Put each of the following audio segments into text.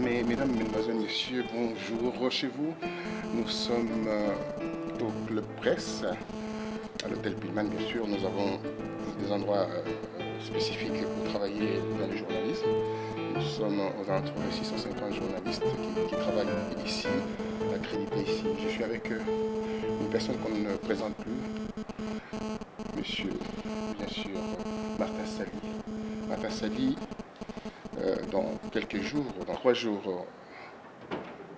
Mesdames, Mesdemoiselles, Messieurs, bonjour chez vous. Nous sommes au Club Presse, à l'hôtel Pillman, bien sûr. Nous avons des endroits spécifiques pour travailler dans le journalisme. Nous sommes aux alentours de 650 journalistes qui travaillent ici, accrédités ici. Je suis avec une personne qu'on ne présente plus, monsieur, bien sûr, Martin Sali. Martin Sali, dans quelques jours, dans 3 jours,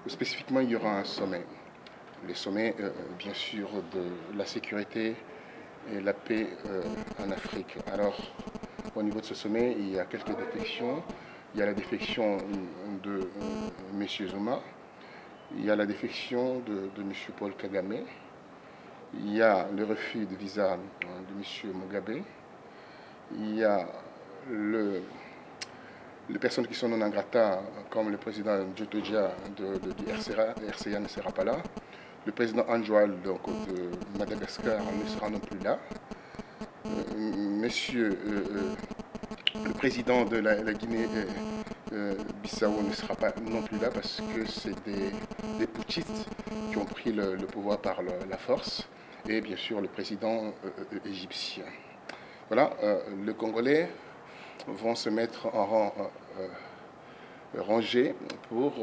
spécifiquement, il y aura un sommet. Le sommet, bien sûr, de la sécurité et la paix en Afrique. Alors, au niveau de ce sommet, il y a quelques défections. Il y a la défection de M. Zuma. Il y a la défection de M. Paul Kagame. Il y a le refus de visa de M. Mugabe. Il y a les personnes qui sont non grata, comme le président Djotodia du RCA ne sera pas là. Le président Anjoal de Madagascar ne sera non plus là. Monsieur le président de la Guinée-Bissau ne sera pas non plus là parce que c'est des putschistes qui ont pris le pouvoir par la force. Et bien sûr le président égyptien. Voilà, les Congolais vont se mettre en rang rangé pour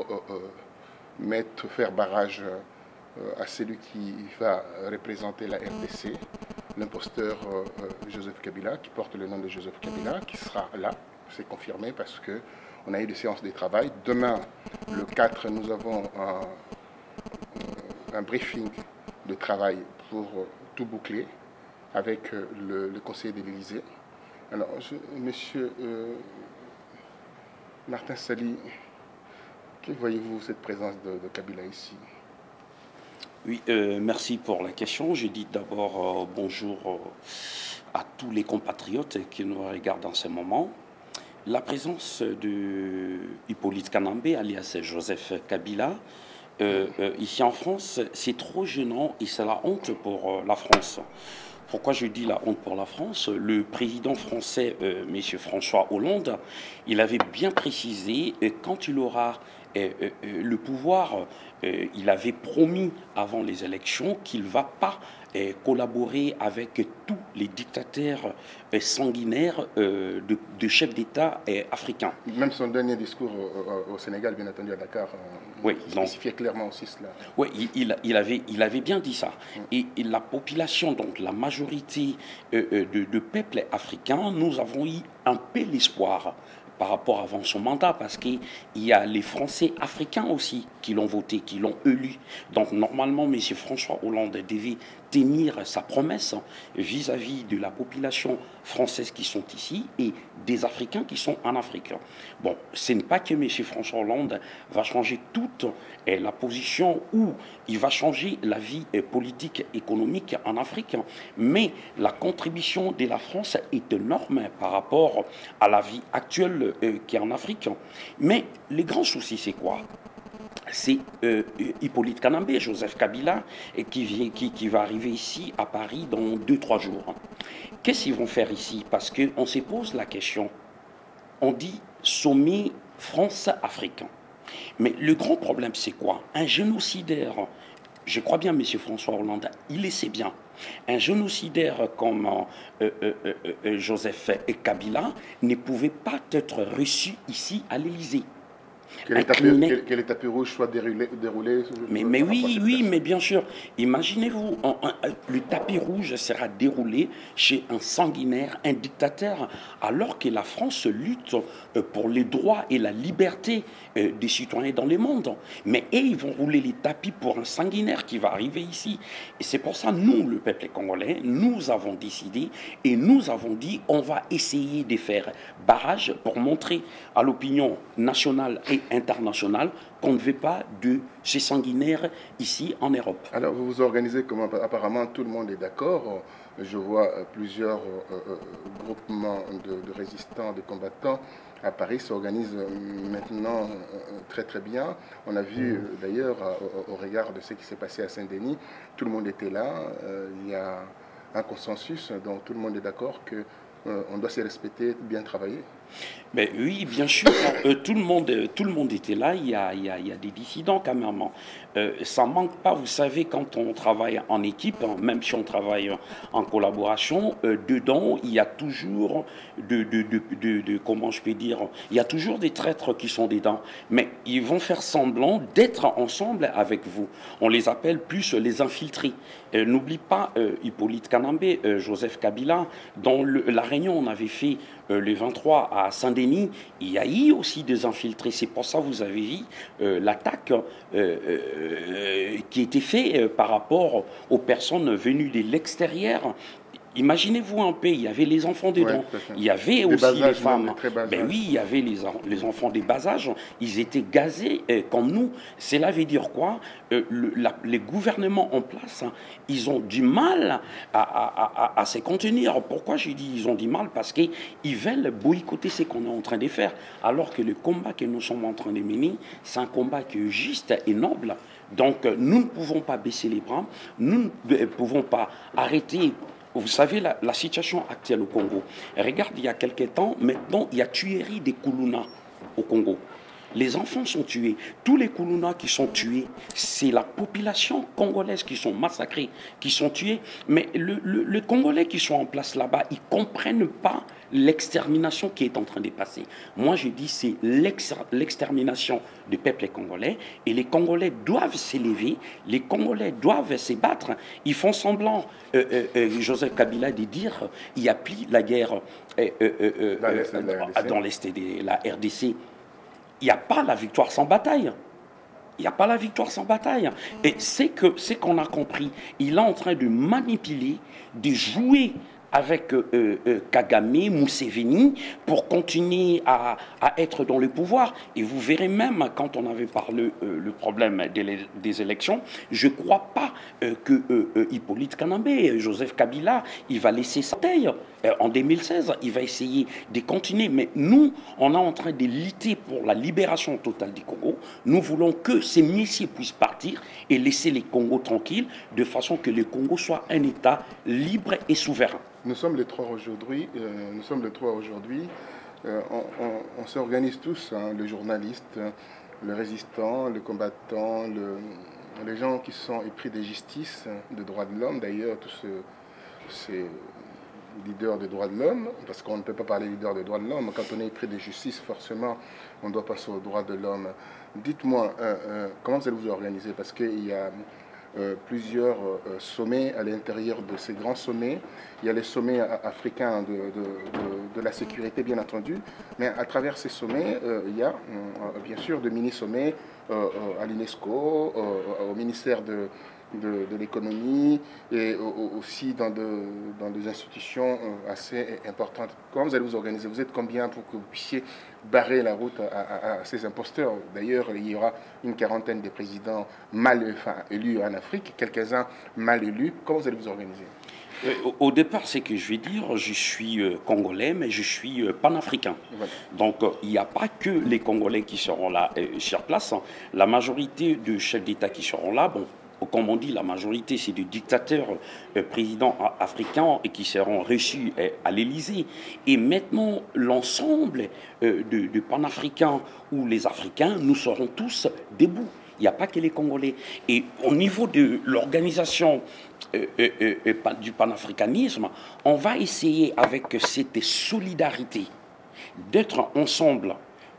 faire barrage à celui qui va représenter la RDC, l'imposteur Joseph Kabila, qui porte le nom de Joseph Kabila, qui sera là, c'est confirmé parce qu'on a eu des séances de travail. Demain, le 4, nous avons un briefing de travail pour tout boucler avec le conseiller de l'Élysée. Alors, monsieur Martin Sali, que voyez-vous cette présence de Kabila ici? Oui, merci pour la question. Je dis d'abord bonjour à tous les compatriotes qui nous regardent en ce moment. La présence de Hippolyte Kanambe, alias Joseph Kabila, ici en France, c'est trop gênant et c'est la honte pour la France. Pourquoi je dis la honte pour la France? Le président français, M. François Hollande, il avait bien précisé, quand il aura le pouvoir, il avait promis avant les élections qu'il ne va pas collaborer avec tous les dictateurs sanguinaires de chefs d'État africains. Même son dernier discours au Sénégal, bien entendu à Dakar, oui, spécifiait clairement aussi cela. Oui, il avait bien dit ça. Et la population, donc la majorité de peuples africains, nous avons eu un peu l'espoir par rapport avant son mandat, parce qu'il y a les Français africains aussi qui l'ont voté, qui l'ont élu. Donc normalement, M. François Hollande devait tenir sa promesse vis-à-vis de la population française qui sont ici et des Africains qui sont en Afrique. Bon, ce n'est pas que M. François Hollande va changer toute la position ou il va changer la vie politique, économique en Afrique, mais la contribution de la France est énorme par rapport à la vie actuelle qui est en Afrique. Mais les grands soucis, c'est quoi? C'est Hippolyte Kanambe, Joseph Kabila, qui va arriver ici à Paris dans 2-3 jours. Qu'est-ce qu'ils vont faire ici? Parce qu'on se pose la question. On dit sommet France-Afrique. Mais le grand problème, c'est quoi? Un génocidaire, je crois bien, M. François Hollande, il le sait bien. Un génocidaire comme Joseph Kabila ne pouvait pas être reçu ici à l'Élysée. Que les tapis rouges soient déroulés. Mais oui, mais bien sûr. Imaginez-vous, le tapis rouge sera déroulé chez un sanguinaire, un dictateur, alors que la France lutte pour les droits et la liberté des citoyens dans le monde. Mais ils vont rouler les tapis pour un sanguinaire qui va arriver ici. Et c'est pour ça, nous, le peuple congolais, nous avons décidé et nous avons dit on va essayer de faire barrage pour montrer à l'opinion nationale et internationale qu'on ne veut pas de ces sanguinaires ici en Europe. Alors vous vous organisez comment? Apparemment tout le monde est d'accord. Je vois plusieurs groupements de résistants, de combattants à Paris s'organisent maintenant très très bien. On a vu d'ailleurs au regard de ce qui s'est passé à Saint-Denis, tout le monde était là. Il y a un consensus, donc tout le monde est d'accord que on doit se respecter, bien travailler. Mais oui, bien sûr, tout le monde était là. Il y a des dissidents quand même. Ça ne manque pas, vous savez, quand on travaille en équipe, hein, même si on travaille en collaboration, dedans, il y a toujours comment je peux dire, il y a toujours des traîtres qui sont dedans. Mais ils vont faire semblant d'être ensemble avec vous. On les appelle plus les infiltrés. N'oublie pas Hippolyte Kanambé, Joseph Kabila, dans la réunion on avait fait le 23 à Saint-Denis, il y a eu aussi des infiltrés. C'est pour ça que vous avez vu l'attaque qui a été faite par rapport aux personnes venues de l'extérieur. Imaginez-vous un peu, il y avait les enfants dedans, il y avait aussi les femmes. Ben oui, il y avait les enfants des bas âges, ils étaient gazés comme nous. Cela veut dire quoi? Les gouvernements en place, hein, ils ont du mal à se contenir. Pourquoi j'ai dit ils ont du mal? Parce qu'ils veulent boycotter ce qu'on est en train de faire. Alors que le combat que nous sommes en train de mener, c'est un combat qui est juste et noble. Donc nous ne pouvons pas baisser les bras, nous ne pouvons pas arrêter. Vous savez, la situation actuelle au Congo. Regarde, il y a quelques temps, maintenant, il y a tuerie des Koulouna au Congo. Les enfants sont tués. Tous les Koulouna qui sont tués, c'est la population congolaise qui sont massacrés, qui sont tués. Mais les Congolais qui sont en place là-bas, ils ne comprennent pas l'extermination qui est en train de passer. Moi, je dis c'est l'extermination du peuple congolais et les Congolais doivent s'élever, les Congolais doivent se battre. Ils font semblant, Joseph Kabila, de dire il n'y a plus la guerre dans l'Est de la RDC. Il n'y a pas la victoire sans bataille. Il n'y a pas la victoire sans bataille. Et c'est qu'on a compris. Il est en train de manipuler, de jouer avec Kagame, Museveni, pour continuer à être dans le pouvoir. Et vous verrez même, quand on avait parlé le problème des élections, je ne crois pas que Hippolyte Kanambé, Joseph Kabila, il va laisser sa taille. En 2016, il va essayer de continuer. Mais nous, on est en train de lutter pour la libération totale du Congo. Nous voulons que ces messieurs puissent partir et laisser les Congos tranquilles, de façon que le Congo soit un État libre et souverain. Nous sommes les trois aujourd'hui. On s'organise tous, hein, le journaliste, le résistant, le combattant, les gens qui sont épris de justice, de droits de l'homme. D'ailleurs, tous ces leaders de droits de l'homme, parce qu'on ne peut pas parler leader de droits de l'homme. Quand on est épris de justice, forcément, on doit passer aux droits de l'homme. Dites-moi, comment vous allez vous organiser? Parce qu'il y a plusieurs sommets à l'intérieur de ces grands sommets. Il y a les sommets africains de la sécurité, bien entendu, mais à travers ces sommets, il y a bien sûr de mini-sommets à l'UNESCO, au ministère de l'économie et aussi dans des institutions assez importantes. Comment vous allez vous organiser? Vous êtes combien pour que vous puissiez barrer la route à ces imposteurs? D'ailleurs, il y aura une quarantaine de présidents élus en Afrique, quelques-uns mal élus. Comment vous allez vous organiser? Au départ, c'est que je vais dire, je suis congolais, mais je suis panafricain. Voilà. Donc, il n'y a pas que les Congolais qui seront là sur place. La majorité de chefs d'État qui seront là, bon, comme on dit, la majorité, c'est des dictateurs présidents africains et qui seront reçus à l'Élysée. Et maintenant, l'ensemble de panafricains ou les Africains, nous serons tous debout. Il n'y a pas que les Congolais. Et au niveau de l'organisation du panafricanisme, on va essayer avec cette solidarité d'être ensemble,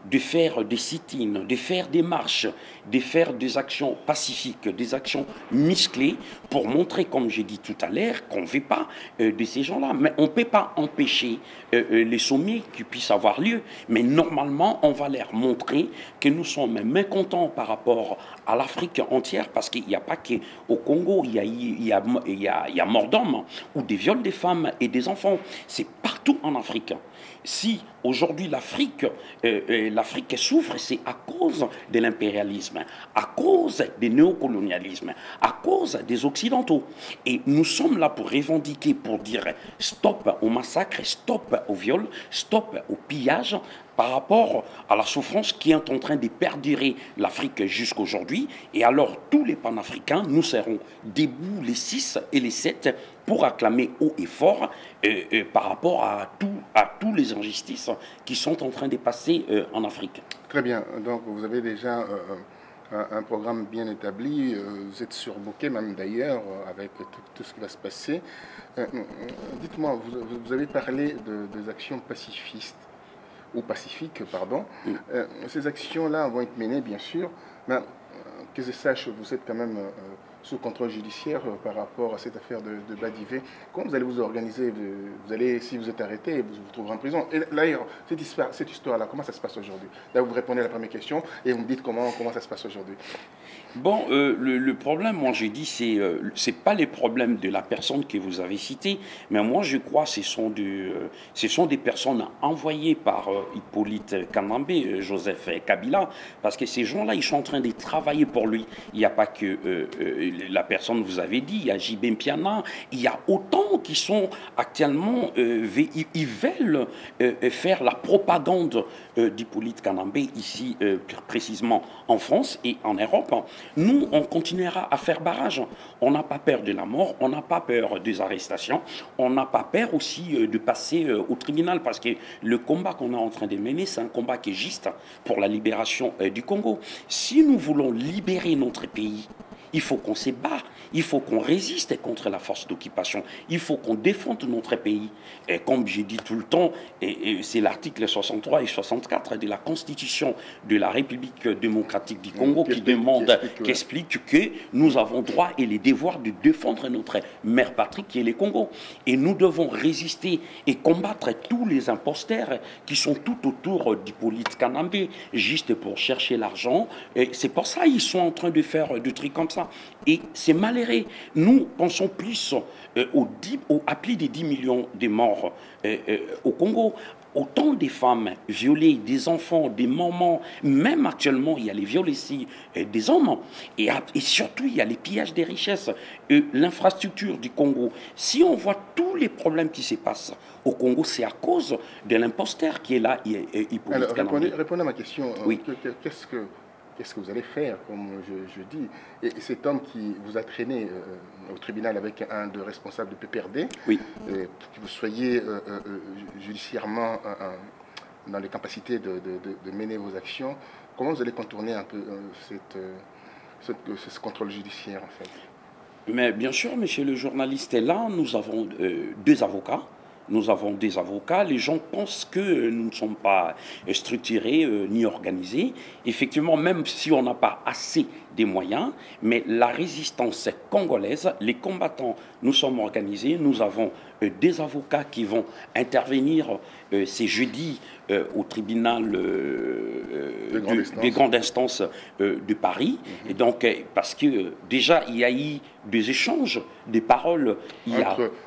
de faire des sit-ins, de faire des marches, de faire des actions pacifiques, des actions musclées pour montrer, comme j'ai dit tout à l'heure, qu'on ne veut pas de ces gens-là. Mais on ne peut pas empêcher les sommets qui puissent avoir lieu. Mais normalement, on va leur montrer que nous sommes mécontents par rapport à l'Afrique entière, parce qu'il n'y a pas qu'au Congo, il y a mort d'hommes ou des viols des femmes et des enfants. C'est partout en Afrique. Si aujourd'hui l'Afrique souffre, c'est à cause de l'impérialisme, à cause du néocolonialisme, à cause des Occidentaux. Et nous sommes là pour revendiquer, pour dire stop au massacre, stop au viol, stop au pillage, par rapport à la souffrance qui est en train de perdurer l'Afrique jusqu'aujourd'hui. Et alors, tous les panafricains, nous serons debout les 6 et les 7 pour acclamer haut et fort par rapport à tous les injustices qui sont en train de passer en Afrique. Très bien. Donc, vous avez déjà un programme bien établi. Vous êtes surbooké même d'ailleurs avec tout ce qui va se passer. Dites-moi, vous avez parlé des actions pacifistes, ou pacifiques, pardon. Ces actions-là vont être menées, bien sûr, mais que je sache, vous êtes quand même sous contrôle judiciaire par rapport à cette affaire de Badivé. Comment vous allez vous organiser? Vous allez, si vous êtes arrêté, vous vous trouverez en prison. Et d'ailleurs, cette histoire-là, comment ça se passe aujourd'hui? Là, vous répondez à la première question et vous me dites comment ça se passe aujourd'hui. Bon, le problème, moi j'ai dit, c'est pas les problèmes de la personne que vous avez citée, mais moi je crois que ce sont des personnes envoyées par Hippolyte Kanambe, Joseph Kabila, parce que ces gens-là, ils sont en train de travailler pour lui. Il n'y a pas que la personne, vous avez dit, il y a JB Mpiana, il y a autant qui sont actuellement, ils veulent faire la propagande d'Hippolyte Kanambe ici, précisément en France et en Europe. Nous, on continuera à faire barrage. On n'a pas peur de la mort, on n'a pas peur des arrestations, on n'a pas peur aussi de passer au tribunal, parce que le combat qu'on est en train de mener, c'est un combat qui est juste pour la libération du Congo. Si nous voulons libérer notre pays, il faut qu'on se bat, il faut qu'on résiste contre la force d'occupation, il faut qu'on défende notre pays. Et comme j'ai dit tout le temps, et c'est l'article 63 et 64 de la Constitution de la République démocratique du Congo qui explique que nous avons droit et les devoirs de défendre notre mère patrie qui est le Congo. Et nous devons résister et combattre tous les imposteurs qui sont tout autour d'Hippolyte Kanambe, juste pour chercher l'argent. Et c'est pour ça qu'ils sont en train de faire des trucs comme ça. Et c'est malheureux. Nous pensons plus à plus de 10 millions de morts au Congo. Autant de femmes violées, des enfants, des mamans, même actuellement, il y a les viols ici des hommes. Et surtout, il y a les pillages des richesses, l'infrastructure du Congo. Si on voit tous les problèmes qui se passent au Congo, c'est à cause de l'imposteur qui est là, Hippolyte Kanambe. Répondez à ma question. Oui. Qu'est-ce que vous allez faire, comme je dis? Et cet homme qui vous a traîné au tribunal avec un de responsables de PPRD, oui, que vous soyez judiciairement dans les capacités de mener vos actions, comment vous allez contourner un peu ce contrôle judiciaire, en fait? Mais bien sûr, monsieur le journaliste est là, nous avons deux avocats. Nous avons des avocats. Les gens pensent que nous ne sommes pas structurés ni organisés. Effectivement, même si on n'a pas assez des moyens, mais la résistance congolaise, les combattants, nous sommes organisés. Nous avons des avocats qui vont intervenir ces jeudis au tribunal de grande instance de Paris. Et donc, parce que déjà, il y a eu des échanges, des paroles.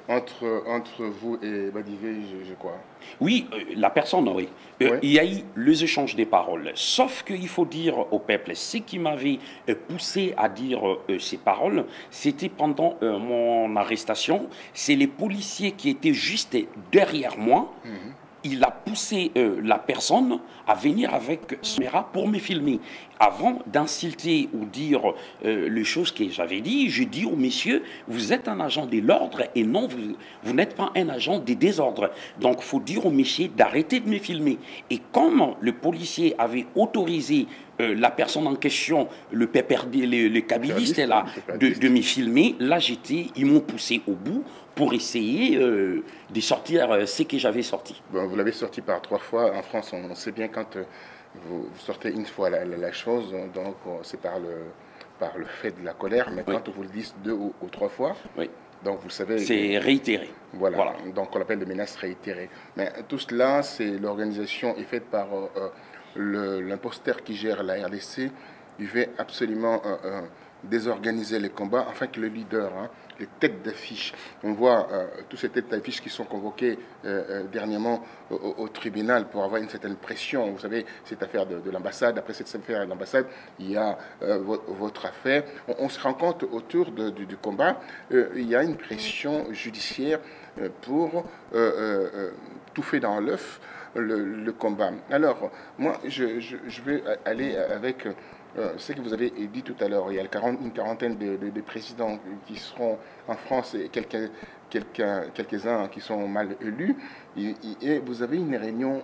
Entre vous et Badivé, je crois. Oui, la personne, oui. Ouais. Il y a eu les échanges des paroles. Sauf qu'il faut dire au peuple, ce qui m'avait poussé à dire ces paroles, c'était pendant mon arrestation. C'est les policiers qui étaient juste derrière moi. Il a poussé la personne à venir avec son caméra pour me filmer. Avant d'insulter ou dire les choses que j'avais dit, je dis au monsieur, vous êtes un agent de l'ordre et non, vous n'êtes pas un agent des désordres. Donc, il faut dire au monsieur d'arrêter de me filmer. Et comme le policier avait autorisé la personne en question, le PPRD, le kabiliste là, de me filmer, là, ils m'ont poussé au bout pour essayer de sortir ce que j'avais sorti. Bon, vous l'avez sorti par 3 fois. En France, on sait bien quand vous sortez une fois la chose, donc c'est par le fait de la colère, mais quand on vous le dit 2 ou 3 fois, oui, donc vous le savez... C'est réitéré. Voilà, donc on l'appelle des menaces réitérées. Mais tout cela, l'organisation est faite par l'imposteur qui gère la RDC. Il veut absolument désorganiser les combats, afin que le leader, les têtes d'affiche, on voit toutes ces têtes d'affiche qui sont convoquées dernièrement au tribunal pour avoir une certaine pression. Vous savez, cette affaire de l'ambassade, après cette affaire de l'ambassade, il y a votre affaire. On se rend compte autour du combat, il y a une pression judiciaire pour tout fait dans l'œuf, le combat. Alors, moi, je vais aller avec ce que vous avez dit tout à l'heure. Il y a une quarantaine de présidents qui seront en France et quelques-uns qui sont mal élus. Et vous avez une réunion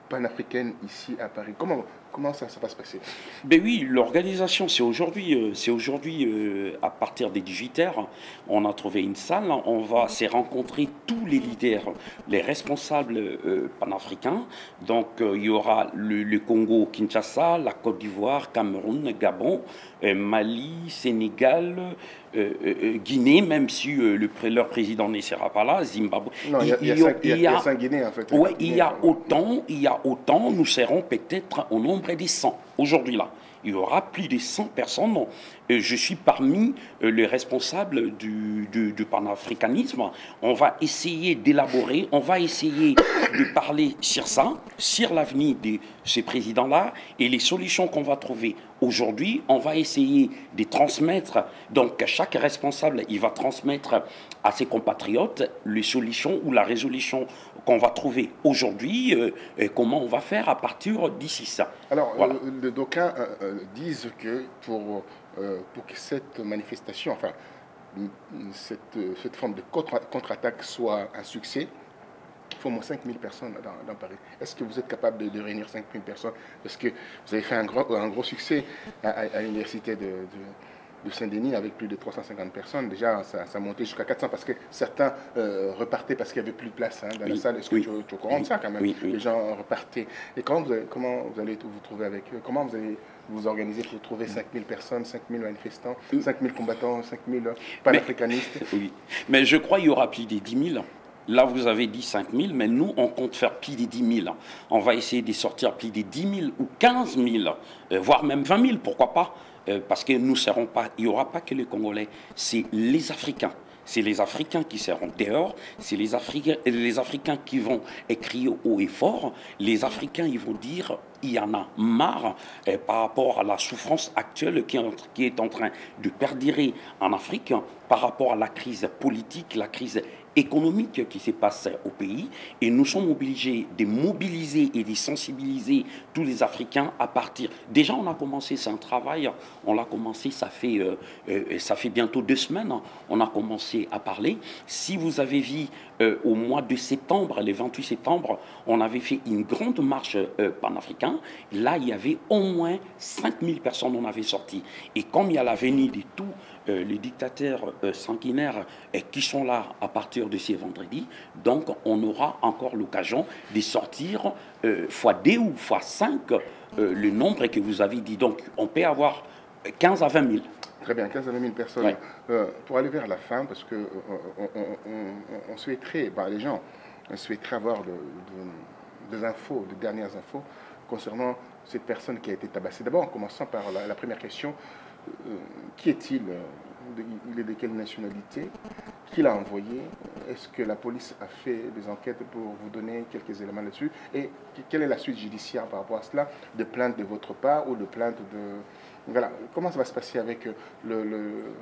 panafricaine ici à Paris. Comment ça va se passer? Ben oui, l'organisation, c'est aujourd'hui, à partir des 18h, on a trouvé une salle, s'est rencontrer tous les leaders, les responsables panafricains. Donc il y aura le Congo, Kinshasa, la Côte d'Ivoire, Cameroun, Gabon, Mali, Sénégal, Guinée, même si leur président ne sera pas là, Zimbabwe. Non, il y a 5 Guinées en fait. Oui, il y a autant, nous serons peut-être au nombre des 100 aujourd'hui là. Il y aura plus de 100 personnes. Je suis parmi les responsables du panafricanisme. On va essayer d'élaborer, on va essayer de parler sur ça, sur l'avenir de ces présidents-là et les solutions qu'on va trouver. Aujourd'hui, on va essayer de transmettre, donc chaque responsable, il va transmettre à ses compatriotes les solutions ou la résolution qu'on va trouver aujourd'hui, comment on va faire à partir d'ici ça. Alors, voilà. d'aucuns disent que pour que cette manifestation, enfin, cette forme de contre-attaque soit un succès, il faut au moins 5000 personnes dans Paris. Est-ce que vous êtes capable de réunir 5000 personnes? Parce que vous avez fait un gros succès à l'université de Saint-Denis avec plus de 350 personnes. Déjà, ça a monté jusqu'à 400 parce que certains repartaient parce qu'il n'y avait plus de place dans la salle. Est-ce que tu es au courant de ça quand même? Les gens repartaient. Et comment vous allez vous trouver avec eux? Comment vous allez vous organiser pour trouver 5000 personnes, 5000 manifestants, 5000 combattants, 5000 panafricanistes? Oui, mais je crois qu'il y aura plus de 10 000. Là, vous avez dit 5 000, mais nous, on compte faire plus de 10 000. On va essayer de sortir plus de 10 000 ou 15 000, voire même 20 000, pourquoi pas, parce que nous serons pas, il n'y aura pas que les Congolais, c'est les Africains. C'est les Africains qui seront dehors, c'est les Africains qui vont crier haut et fort. Les Africains, ils vont dire, il y en a marre par rapport à la souffrance actuelle qui est en train de perdurer en Afrique, par rapport à la crise politique, la crise économique qui se passe au pays. Et nous sommes obligés de mobiliser et de sensibiliser tous les Africains à partir. Déjà, on a commencé, c'est un travail, on l'a commencé, ça fait bientôt 2 semaines, on a commencé à parler. Si vous avez vu au mois de septembre, le 28 septembre, on avait fait une grande marche panafricaine. Là, il y avait au moins 5000 personnes, on avait sorti. Et comme il y a la venue de tous les dictateurs sanguinaires qui sont là à partir de ce vendredi, donc on aura encore l'occasion de sortir x2 ou x5 le nombre que vous avez dit. Donc on peut avoir 15 à 20 000. Très bien, 15 à 20 000 personnes. Ouais. Pour aller vers la fin, parce que on souhaiterait, les gens souhaiteraient avoir des infos, de dernières infos concernant cette personne qui a été tabassée. D'abord, en commençant par la première question, qui est-il? Il est de quelle nationalité? Qui l'a envoyé? Est-ce que la police a fait des enquêtes pour vous donner quelques éléments là-dessus? Et quelle est la suite judiciaire par rapport à cela? De plainte de votre part ou de plainte de... Voilà, comment ça va se passer avec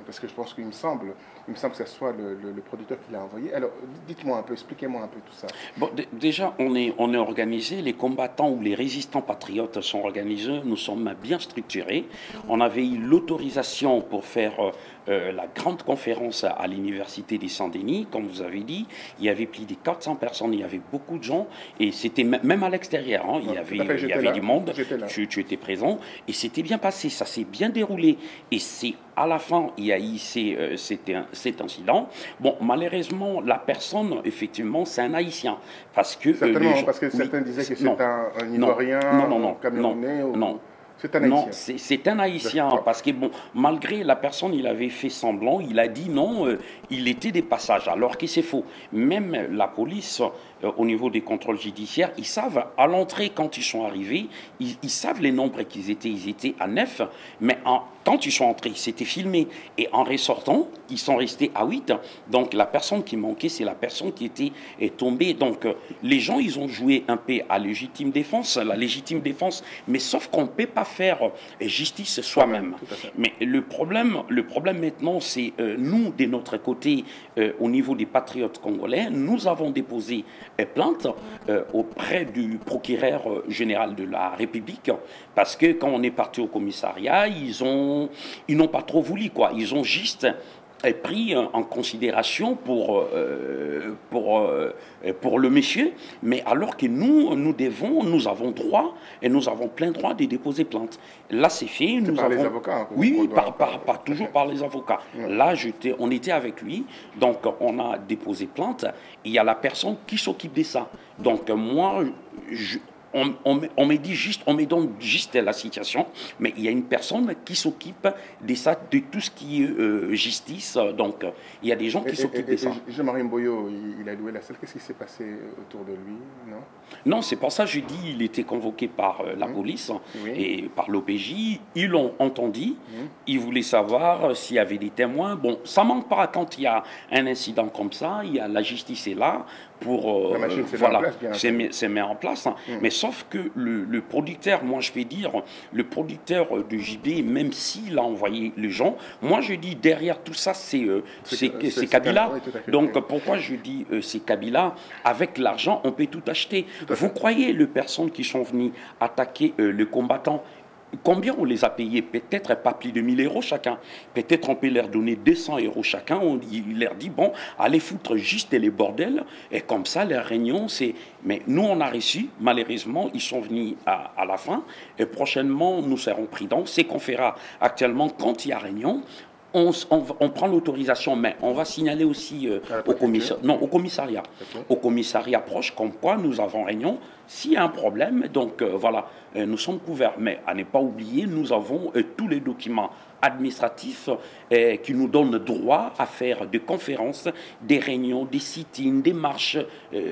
parce que je pense qu'il me semble que ce soit le producteur qui l'a envoyé. Alors, dites-moi un peu, expliquez-moi un peu tout ça. Bon, déjà, on est organisé, les combattants ou les résistants patriotes sont organisés, nous sommes bien structurés. On avait eu l'autorisation pour faire la grande conférence à l'université des Saint-Denis, comme vous avez dit. Il y avait plus de 400 personnes, il y avait beaucoup de gens, et c'était même à l'extérieur, hein, il y avait du monde, tu étais présent, et c'était bien passé, ça s'est bien déroulé. Et c'est à la fin, il y a eu cet incident. Bon, malheureusement, la personne, effectivement, c'est un Haïtien. Parce que, certainement, parce que certains disaient que c'est un Ivoirien, un Camerounais non. C'est un Haïtien. Non, c'est un Haïtien, parce que bon, malgré la personne, il avait fait semblant, il a dit non, il était des passages, alors que c'est faux. Même la police, au niveau des contrôles judiciaires, ils savent, à l'entrée, quand ils sont arrivés, ils savent les nombres qu'ils étaient. Ils étaient à 9, mais quand ils sont entrés, c'était filmé. Et en ressortant, ils sont restés à 8. Donc la personne qui manquait, c'est la personne qui était tombée. Donc les gens, ils ont joué un peu à la légitime défense, mais sauf qu'on ne peut pas faire justice soi-même. Mais le problème maintenant, c'est nous, de notre côté, au niveau des patriotes congolais, nous avons déposé plainte auprès du procureur général de la République, parce que quand on est parti au commissariat, ils n'ont pas trop voulu, quoi. Ils ont juste pris en considération pour le monsieur, mais alors que nous avons droit, et nous avons plein droit de déposer plainte. Là, c'est fait. C'est par les avocats, hein, oui, toujours par les avocats. Là, on était avec lui, donc on a déposé plainte. Il y a la personne qui s'occupe de ça. Donc moi, on me donne juste la situation, mais il y a une personne qui s'occupe de ça, de tout ce qui est justice. Donc, il y a des gens qui s'occupent de ça. Jean-Marie Mboyo, il a loué la salle. Qu'est-ce qui s'est passé autour de lui? Non, c'est pour ça que je dis il était convoqué par la police et par l'OPJ. Ils l'ont entendu. Ils voulaient savoir s'il y avait des témoins. Bon, ça manque pas quand il y a un incident comme ça. La justice est là pour la machine c'est mis en place. Mais sauf que le producteur, moi je vais dire, le producteur de JB, même s'il a envoyé les gens, moi je dis derrière tout ça c'est Kabila. Donc pourquoi je dis c'est Kabila? Avec l'argent on peut tout acheter. Vous croyez les personnes qui sont venues attaquer le combattant? Combien on les a payés? Peut-être pas plus de 1000 euros chacun. Peut-être on peut leur donner 200 euros chacun. Il leur dit, bon, allez foutre juste les bordels. Et comme ça, leur réunion, c'est... Mais nous, on a reçu, malheureusement, ils sont venus à la fin. Et prochainement, nous serons prudents. C'est qu'on fera actuellement quand il y a réunion. On prend l'autorisation, mais on va signaler aussi au commissariat. Au commissariat proche, comme quoi nous avons réunion. S'il y a un problème, donc voilà, nous sommes couverts. Mais à ne pas oublier, nous avons tous les documents administratifs qui nous donnent droit à faire des conférences, des réunions, des sit-ins, des marches,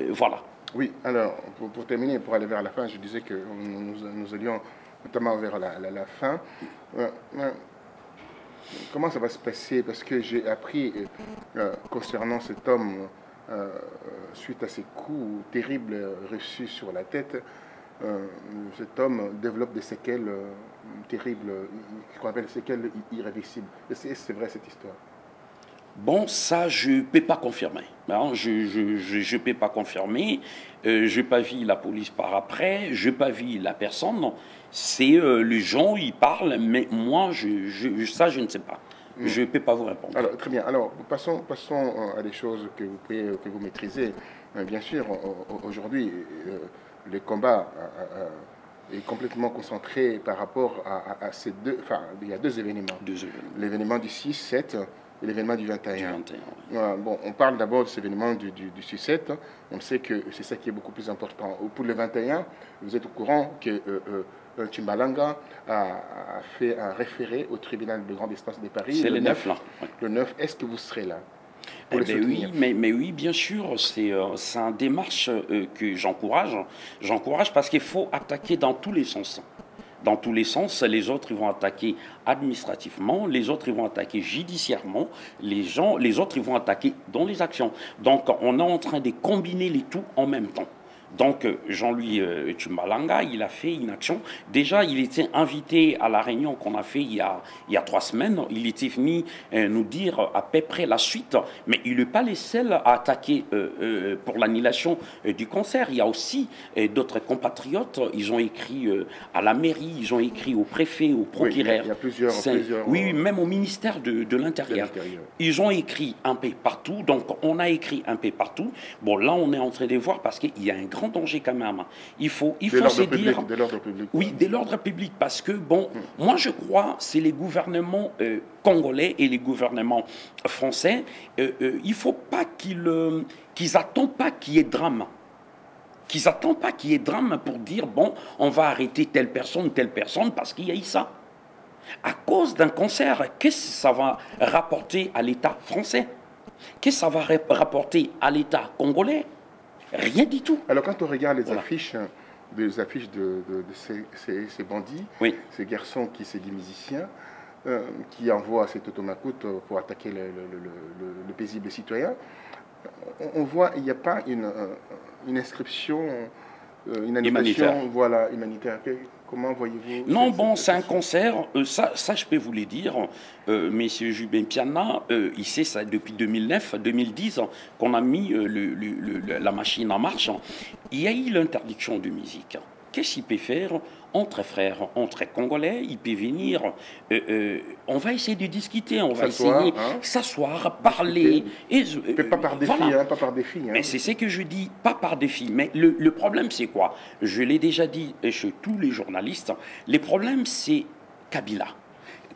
voilà. Oui, alors, pour terminer, pour aller vers la fin, je disais que nous allions notamment vers la fin. Comment ça va se passer? Parce que j'ai appris concernant cet homme, suite à ces coups terribles reçus sur la tête, cet homme développe des séquelles terribles, qu'on appelle séquelles irréversibles. C'est vrai cette histoire? Bon, ça, je ne peux pas confirmer. Non, je ne peux pas confirmer. Je n'ai pas vu la police par après. Je n'ai pas vu la personne. C'est les gens, ils parlent, mais moi, ça, je ne sais pas. Je ne peux pas vous répondre. Alors, très bien. Alors, passons à des choses que vous maîtrisez. Bien sûr, aujourd'hui, le combat est complètement concentré par rapport à ces deux... Enfin, il y a deux événements. L'événement du 6-7 et l'événement du 21. Bon, on parle d'abord de cet événement du 6-7. On sait que c'est ça qui est beaucoup plus important. Pour le 21, vous êtes au courant que Tchimbalanga a fait un référé au tribunal de grande instance de Paris. C'est le 9, là. Le 9, est-ce que vous serez là? Oui, mais oui, bien sûr, c'est une démarche que j'encourage. J'encourage parce qu'il faut attaquer dans tous les sens. Dans tous les sens, les autres ils vont attaquer administrativement, les autres ils vont attaquer judiciairement, les autres ils vont attaquer dans les actions. Donc on est en train de combiner les tout en même temps. Donc Jean-Louis Tchimbalanga, il a fait une action. Déjà, il était invité à la réunion qu'on a fait il y a 3 semaines. Il était venu nous dire à peu près la suite, mais il n'est pas les seuls à attaquer pour l'annulation du concert. Il y a aussi d'autres compatriotes. Ils ont écrit à la mairie, ils ont écrit au préfet, au procureur. Oui, il y a plusieurs... Oui, même au ministère de l'Intérieur. Ils ont écrit un peu partout. Donc, on a écrit un peu partout. Bon, là, on est en train de voir parce qu'il y a un grand danger quand même. Il faut se dire... De l'ordre public. Oui, de l'ordre public, parce que, bon, moi je crois c'est les gouvernements congolais et les gouvernements français, il ne faut pas qu'ils n'attendent pas qu'il y ait drame. Qu'ils n'attendent pas qu'il y ait drame pour dire, bon, on va arrêter telle personne, parce qu'il y a eu ça. À cause d'un concert, qu'est-ce que ça va rapporter à l'État français? Qu'est-ce que ça va rapporter à l'État congolais? Rien du tout. Alors quand on regarde les affiches de ces bandits, ces garçons qui sont des musiciens, qui envoient cet automacoute pour attaquer le paisible citoyen, on voit il n'y a pas une inscription une animation voilà, humanitaire. Comment voyez-vous? Non, bon, c'est un concert, ça je peux vous le dire, Monsieur Jubin Piana, il sait ça depuis 2009, 2010, qu'on a mis la machine en marche. Il y a eu l'interdiction de musique. Qu'est-ce qu'il peut faire entre frères, entre Congolais? Il peut venir, on va essayer de discuter, on va essayer s'asseoir, parler. Et, pas par défi, voilà. Pas par défi. Mais c'est ce que je dis, pas par défi. Mais le problème, c'est quoi? Je l'ai déjà dit chez tous les journalistes, le problème, c'est Kabila.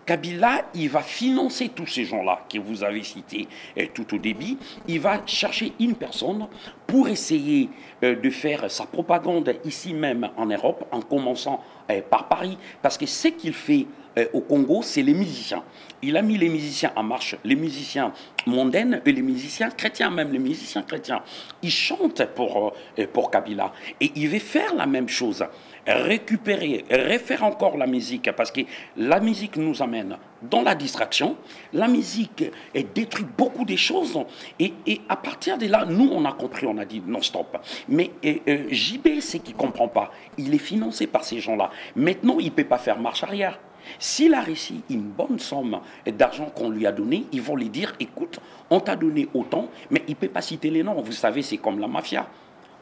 Kabila, il va financer tous ces gens-là que vous avez cités tout au début. Il va chercher une personne pour essayer de faire sa propagande ici même en Europe, en commençant par Paris. Parce que ce qu'il fait au Congo, c'est les musiciens. Il a mis les musiciens en marche, les musiciens mondains et les musiciens chrétiens, même les musiciens chrétiens. Ils chantent pour Kabila. Et il veut faire la même chose. Récupérer, refaire encore la musique, parce que la musique nous amène dans la distraction, la musique détruit beaucoup de choses, et à partir de là, nous on a compris, on a dit non stop. Mais JB, c'est qu'il ne comprend pas, il est financé par ces gens-là. Maintenant, il ne peut pas faire marche arrière. S'il a réussi une bonne somme d'argent qu'on lui a donné, ils vont lui dire, écoute, on t'a donné autant, mais il ne peut pas citer les noms. Vous savez, c'est comme la mafia.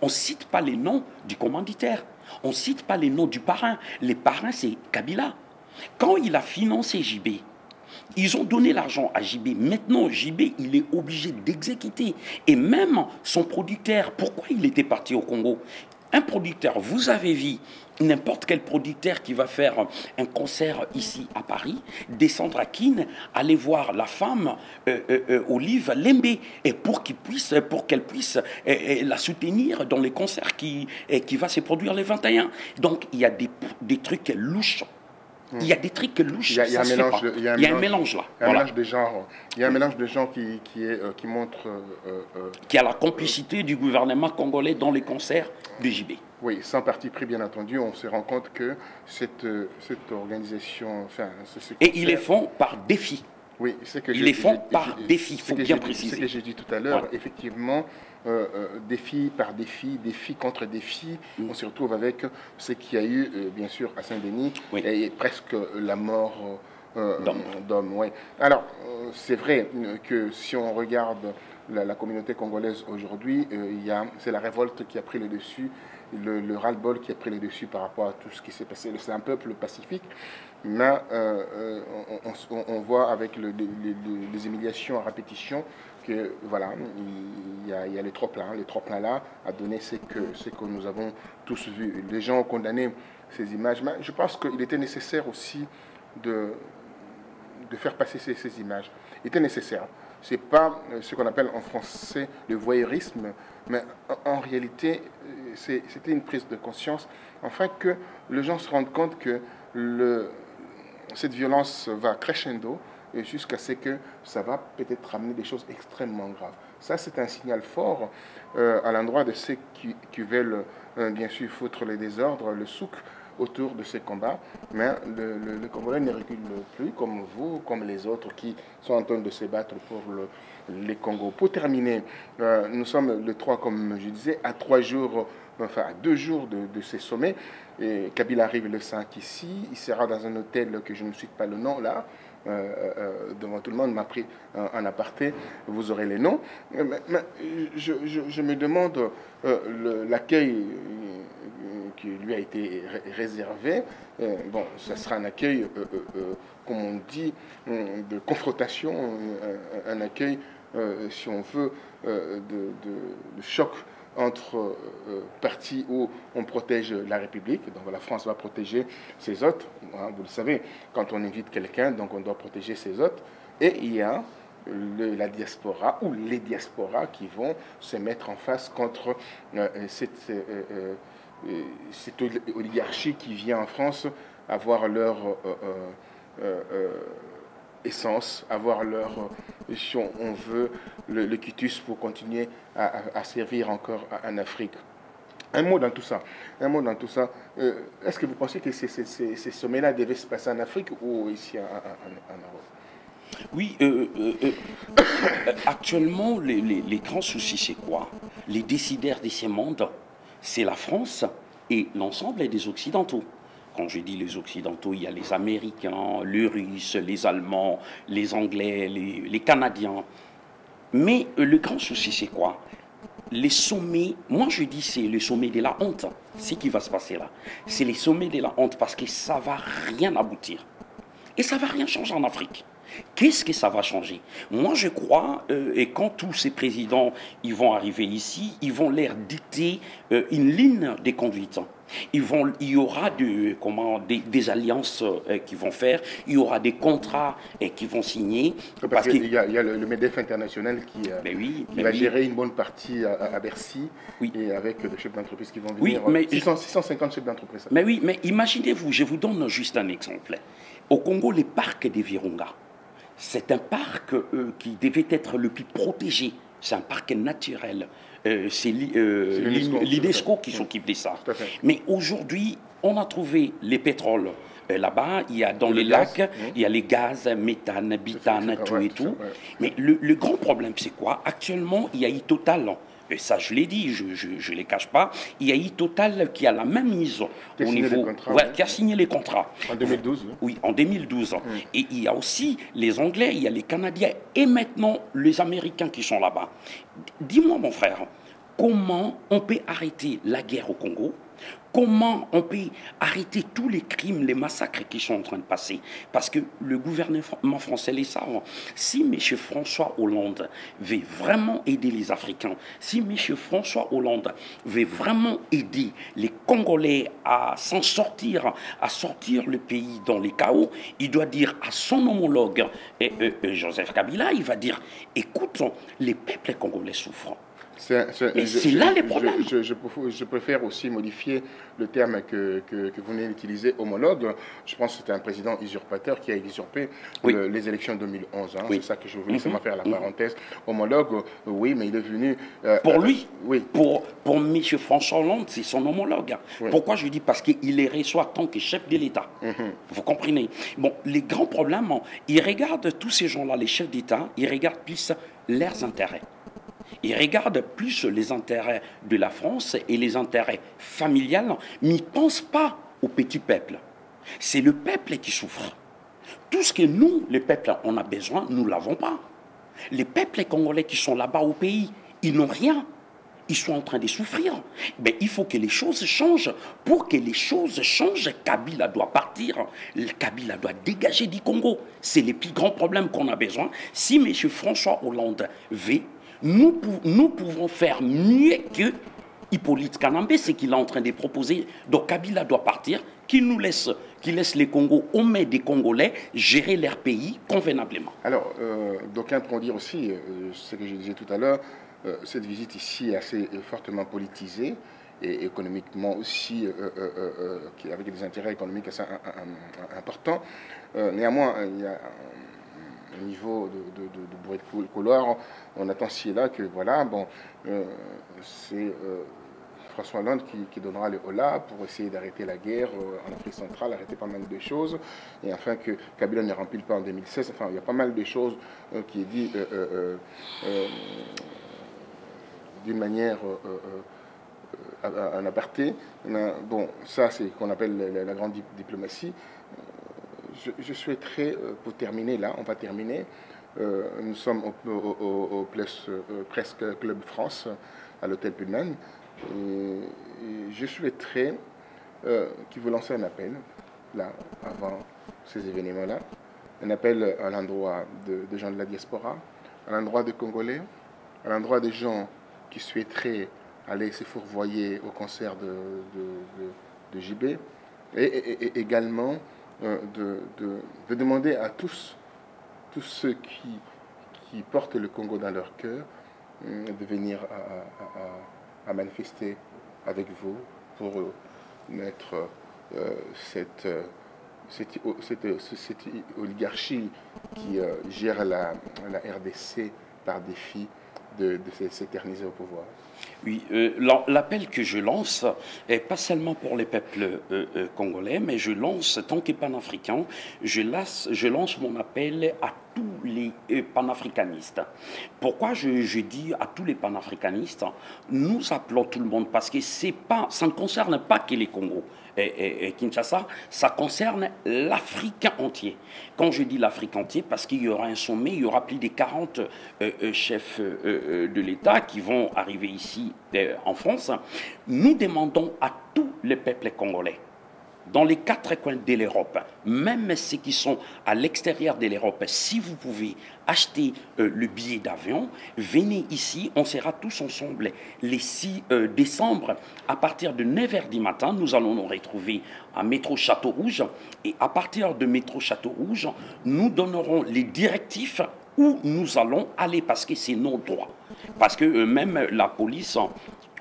On ne cite pas les noms du commanditaire. On ne cite pas les noms du parrain. Les parrains, c'est Kabila. Quand il a financé JB, ils ont donné l'argent à JB. Maintenant, JB, il est obligé d'exécuter. Et même son producteur, pourquoi il était parti au Congo? Un producteur, vous avez vu n'importe quel producteur qui va faire un concert ici à Paris, descendre à Kin, aller voir la femme Olive Lembe, et pour qu'elle puisse la soutenir dans les concerts qui va se produire les 21. Donc il y a des trucs louches. Il y a des trucs louches. Il y a un mélange là. Il y a un mélange de genres. Il y a un mélange de gens qui montre. Qui a la complicité du gouvernement congolais dans les concerts de JB. Oui, sans parti pris, bien entendu, on se rend compte que cette organisation. Enfin, et ils les font par défi. Oui, c'est que ils les font par défi, il faut bien préciser. Ce que j'ai dit tout à l'heure, effectivement, défi par défi, défi contre défi, on se retrouve avec ce qu'il y a eu, bien sûr, à Saint-Denis, et presque la mort d'hommes. Ouais. Alors, c'est vrai que si on regarde la communauté congolaise aujourd'hui, c'est la révolte qui a pris le dessus, le ras-le-bol qui a pris le dessus par rapport à tout ce qui s'est passé. C'est un peuple pacifique, mais on voit avec les humiliations à répétition que voilà, il y a les trop-pleins. Les trop-pleins là a donné ce que nous avons tous vu. Les gens ont condamné ces images, mais je pense qu'il était nécessaire aussi de faire passer ces images. Il était nécessaire. Ce n'est pas ce qu'on appelle en français le voyeurisme, mais en réalité, c'était une prise de conscience, afin que les gens se rendent compte que cette violence va crescendo jusqu'à ce que ça va peut-être ramener des choses extrêmement graves. Ça, c'est un signal fort à l'endroit de ceux qui veulent, bien sûr, foutre les désordres, le souk autour de ces combats, mais le Congolais ne recule plus, comme vous, comme les autres qui sont en train de se battre pour les Congos. Pour terminer, nous sommes le 3, comme je disais, à 3 jours, enfin à 2 jours de ces sommets. Et Kabila arrive le 5 ici, il sera dans un hôtel que je ne cite pas le nom là, devant tout le monde, m'a pris en aparté, vous aurez les noms. Mais je me demande l'accueil qui lui a été réservé. Bon, ça sera un accueil, comme on dit, de confrontation, un accueil, si on veut, de choc entre partis où on protège la République, donc la France va protéger ses hôtes, hein, vous le savez, quand on invite quelqu'un, donc on doit protéger ses hôtes, et il y a la diaspora ou les diasporas qui vont se mettre en face contre cette oligarchie qui vient en France avoir leur essence, avoir leur, si on veut, le quitus pour continuer à servir encore en Afrique. Un mot dans tout ça. Est-ce que vous pensez que ces sommets-là devaient se passer en Afrique ou ici en Europe? Oui, actuellement, les grands soucis, c'est quoi? Les décideurs de ces mondes, c'est la France et l'ensemble des Occidentaux. Quand je dis les Occidentaux, il y a les Américains, les Russes, les Allemands, les Anglais, les Canadiens. Mais le grand souci, c'est quoi? Les sommets, moi je dis c'est le sommet de la honte, ce qui va se passer là. C'est les sommets de la honte parce que ça ne va rien aboutir. Et ça ne va rien changer en Afrique. Qu'est-ce que ça va changer? Moi, je crois, et quand tous ces présidents ils vont arriver ici, ils vont leur dicter une ligne de conduite. Il y aura des alliances qu'ils vont faire, il y aura des contrats qu'ils vont signer. Parce qu'il y a le MEDEF international qui va gérer une bonne partie à Bercy, oui. Et avec des chefs d'entreprise qui vont venir. Oui, mais 650 chefs d'entreprise. Mais oui, mais imaginez-vous, je vous donne juste un exemple. Au Congo, les parcs des Virunga, c'est un parc qui devait être le plus protégé. C'est un parc naturel. C'est l'UNESCO qui s'occupe de ça. Mais aujourd'hui, on a trouvé les pétroles. Là-bas, il y a dans les lacs, il y a les gaz, méthane, butane, tout et tout. Mais le grand problème, c'est quoi? Actuellement, il y a Total. Et ça, je l'ai dit, je ne les cache pas. Il y a Total qui a la même mise au niveau. Qui a signé les contrats. En 2012. Oui, en 2012. Et il y a aussi les Anglais, il y a les Canadiens et maintenant les Américains qui sont là-bas. Dis-moi, mon frère, comment on peut arrêter la guerre au Congo? Comment on peut arrêter tous les crimes, les massacres qui sont en train de passer? Parce que le gouvernement français les savent. Si M. François Hollande veut vraiment aider les Africains, si M. François Hollande veut vraiment aider les Congolais à s'en sortir, à sortir le pays dans les chaos, il doit dire à son homologue, Joseph Kabila, il va dire, écoute, les peuples congolais souffrent. C'est là les problèmes. Je préfère aussi modifier le terme que vous venez d'utiliser, homologue. Je pense que c'était un président usurpateur qui a usurpé les élections de 2011. Hein. Oui. C'est ça que je voulais seulement faire la parenthèse. Homologue, oui, mais il est venu... pour lui, oui. Pour M. François Hollande, c'est son homologue. Oui. Pourquoi je dis? Parce qu'il les reçoit en tant que chef de l'État. Vous comprenez? Bon, les grands problèmes, ils regardent tous ces gens-là, les chefs d'État, ils regardent plus leurs intérêts. Ils regardent plus les intérêts de la France et les intérêts familiales, mais ils ne pensent pas au petit peuple. C'est le peuple qui souffre. Tout ce que nous, les peuples, on a besoin, nous ne l'avons pas. Les peuples congolais qui sont là-bas au pays, ils n'ont rien. Ils sont en train de souffrir. Mais il faut que les choses changent. Pour que les choses changent, Kabila doit partir. Kabila doit dégager du Congo. C'est le plus grand problème qu'on a besoin. Si M. François Hollande veut, nous pouvons faire mieux que Hippolyte Kanambe, ce qu'il est en train de proposer. Donc Kabila doit partir, qu'il laisse les Congos aux mains des Congolais gérer leur pays convenablement. Alors, d'aucuns pourront dire aussi, ce que je disais tout à l'heure, cette visite ici est assez fortement politisée et économiquement aussi, avec des intérêts économiques assez importants. Néanmoins, il y a au niveau de bruit de couloir, on attend ci et là que voilà, bon, c'est François Hollande qui donnera le holà pour essayer d'arrêter la guerre en Afrique centrale, arrêter pas mal de choses, et enfin que Kabila ne remplit pas en 2016. Enfin, il y a pas mal de choses qui est dit d'une manière en aparté. Bon, ça c'est ce qu'on appelle la grande diplomatie. Je souhaiterais, pour terminer là, on va terminer, nous sommes au presque Club France, à l'hôtel Pullman, et je souhaiterais qu'il vous lance un appel, là, avant ces événements-là, un appel à l'endroit de gens de la diaspora, à l'endroit des Congolais, à l'endroit des gens qui souhaiteraient aller se fourvoyer au concert de JB, et également de demander à tous ceux qui portent le Congo dans leur cœur de venir à manifester avec vous pour mettre cette oligarchie qui gère la RDC par défi de s'éterniser au pouvoir. Oui, l'appel que je lance est pas seulement pour les peuples congolais, mais je lance, tant que panafricain, je lance mon appel à tous les panafricanistes. Pourquoi je dis à tous les panafricanistes, nous appelons tout le monde parce que ça ne concerne pas que les Congos et Kinshasa, ça concerne l'Afrique entière. Quand je dis l'Afrique entière, parce qu'il y aura un sommet, il y aura plus de 40 chefs de l'État qui vont arriver ici en France. Nous demandons à tous les peuples congolais, dans les 4 coins de l'Europe, même ceux qui sont à l'extérieur de l'Europe, si vous pouvez acheter le billet d'avion, venez ici, on sera tous ensemble les 6 décembre, à partir de 9h du matin, nous allons nous retrouver à Métro Château Rouge, et à partir de Métro Château Rouge, nous donnerons les directives où nous allons aller, parce que c'est nos droits. Parce que même la police,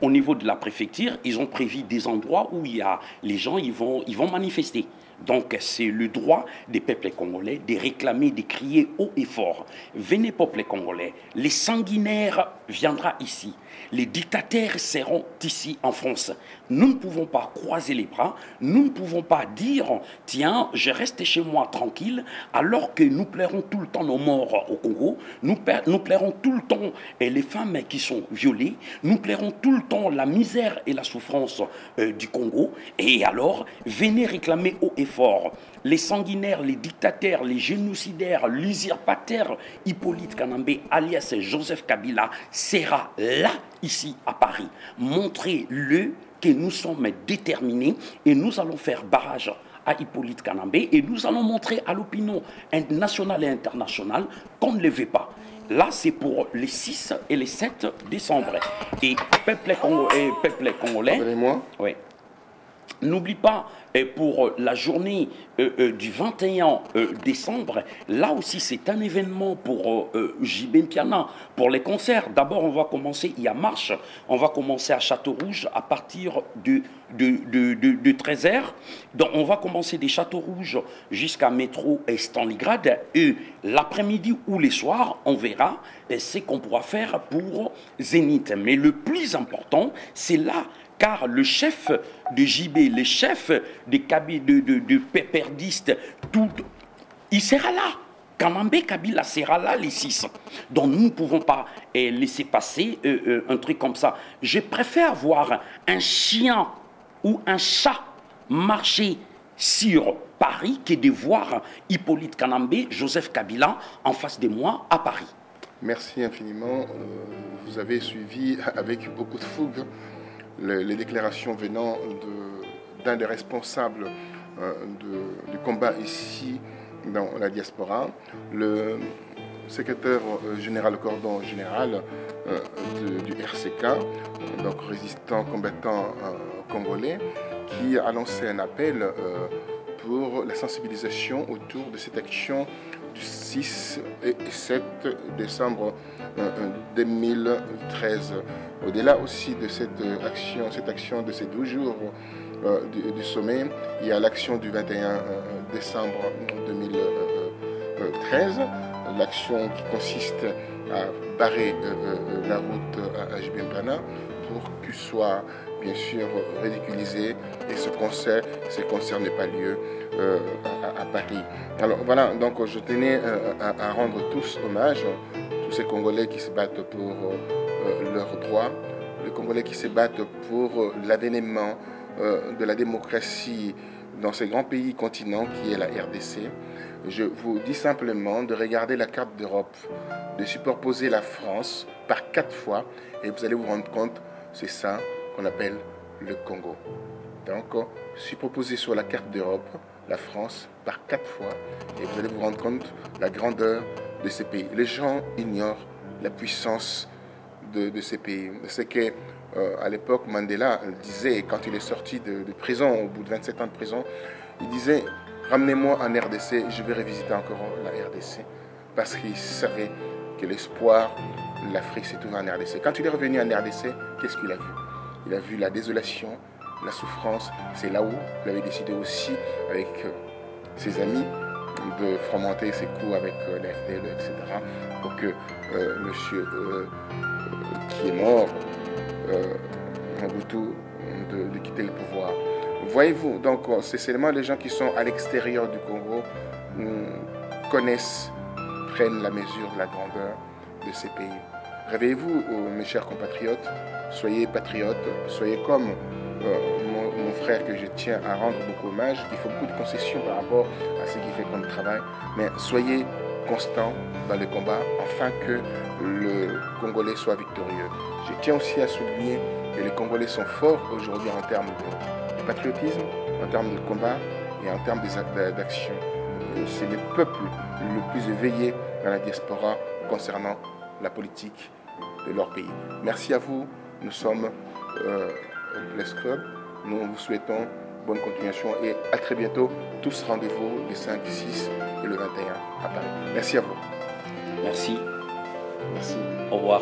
au niveau de la préfecture, ils ont prévu des endroits où les gens ils vont manifester. Donc c'est le droit des peuples congolais de réclamer, de crier haut et fort. Venez peuple congolais, les sanguinaires viendront ici. Les dictateurs seront ici en France. Nous ne pouvons pas croiser les bras, nous ne pouvons pas dire « Tiens, je reste chez moi tranquille » alors que nous plairons tout le temps nos morts au Congo, nous plairons tout le temps les femmes qui sont violées, nous plairons tout le temps la misère et la souffrance du Congo. Et alors, venez réclamer haut et fort. Les sanguinaires, les dictateurs, les génocidaires, l'usurpateur Hippolyte Kanambe, alias Joseph Kabila, sera là, ici à Paris. Montrez-le que nous sommes déterminés et nous allons faire barrage à Hippolyte Kanambe et nous allons montrer à l'opinion nationale et internationale qu'on ne le veut pas. Là, c'est pour les 6 et les 7 décembre. Et peuple congolais, oui. N'oublie pas, pour la journée du 21 décembre, là aussi c'est un événement pour JB Mpiana, pour les concerts. D'abord on va commencer, il y a marche, on va commencer à Château Rouge à partir de 13h. Donc on va commencer des Châteaux Rouges jusqu'à métro et Stalingrad. Et l'après-midi ou les soirs, on verra ce qu'on pourra faire pour Zénith. Mais le plus important, c'est là. Car le chef de JB, le chef de péperdistes, il sera là. Kanambe Kabila sera là les 6. Donc nous ne pouvons pas laisser passer un truc comme ça. Je préfère voir un chien ou un chat marcher sur Paris que de voir Hippolyte Kanambe, Joseph Kabila en face de moi à Paris. Merci infiniment. Vous avez suivi avec beaucoup de fougue les déclarations venant d'un des responsables du combat ici dans la diaspora, le secrétaire général, cordon général du RCK, donc résistant combattant congolais, qui a lancé un appel pour la sensibilisation autour de cette action du 6 et 7 décembre 2013. Au-delà aussi de cette action de ces 12 jours du sommet, il y a l'action du 21 décembre 2013, l'action qui consiste à barrer la route à JB Mpiana pour qu'il soit bien sûr ridiculisé et ce concert n'ait pas lieu à Paris. Alors voilà, donc je tenais à rendre tous hommage, tous ces Congolais qui se battent pour leurs droits, les Congolais qui se battent pour l'avènement de la démocratie dans ces grands pays continents qui est la RDC. Je vous dis simplement de regarder la carte d'Europe, de superposer la France par 4 fois et vous allez vous rendre compte, c'est ça qu'on appelle le Congo. Donc, superposer sur la carte d'Europe la France par 4 fois et vous allez vous rendre compte de la grandeur de ces pays. Les gens ignorent la puissance de ces pays. C'est que à l'époque, Mandela disait, quand il est sorti de prison, au bout de 27 ans de prison, il disait « Ramenez-moi en RDC, je vais revisiter encore la RDC. » Parce qu'il savait que l'espoir de l'Afrique s'est trouvé en RDC. Quand il est revenu en RDC, qu'est-ce qu'il a vu? Il a vu la désolation, la souffrance. C'est là où il avait décidé aussi, avec ses amis, de fomenter ses coups avec la FDL, etc. Pour que monsieur qui est mort, Mobutu, de quitter le pouvoir. Voyez-vous, donc c'est seulement les gens qui sont à l'extérieur du Congo connaissent prennent la mesure de la grandeur de ces pays. Réveillez-vous, mes chers compatriotes, soyez patriotes, soyez comme mon frère que je tiens à rendre beaucoup hommage, qui fait beaucoup de concessions par rapport à ce qu'il fait comme travail, mais soyez constants dans le combat afin que le Congolais soit victorieux. Je tiens aussi à souligner que les Congolais sont forts aujourd'hui en termes de patriotisme, en termes de combat et en termes d'action. C'est le peuple le plus éveillé dans la diaspora concernant la politique de leur pays. Merci à vous. Nous sommes au Place Club. Nous vous souhaitons bonne continuation et à très bientôt. Tous rendez-vous le 5, 6 et le 21 à Paris. Merci à vous. Merci. Merci. Au revoir.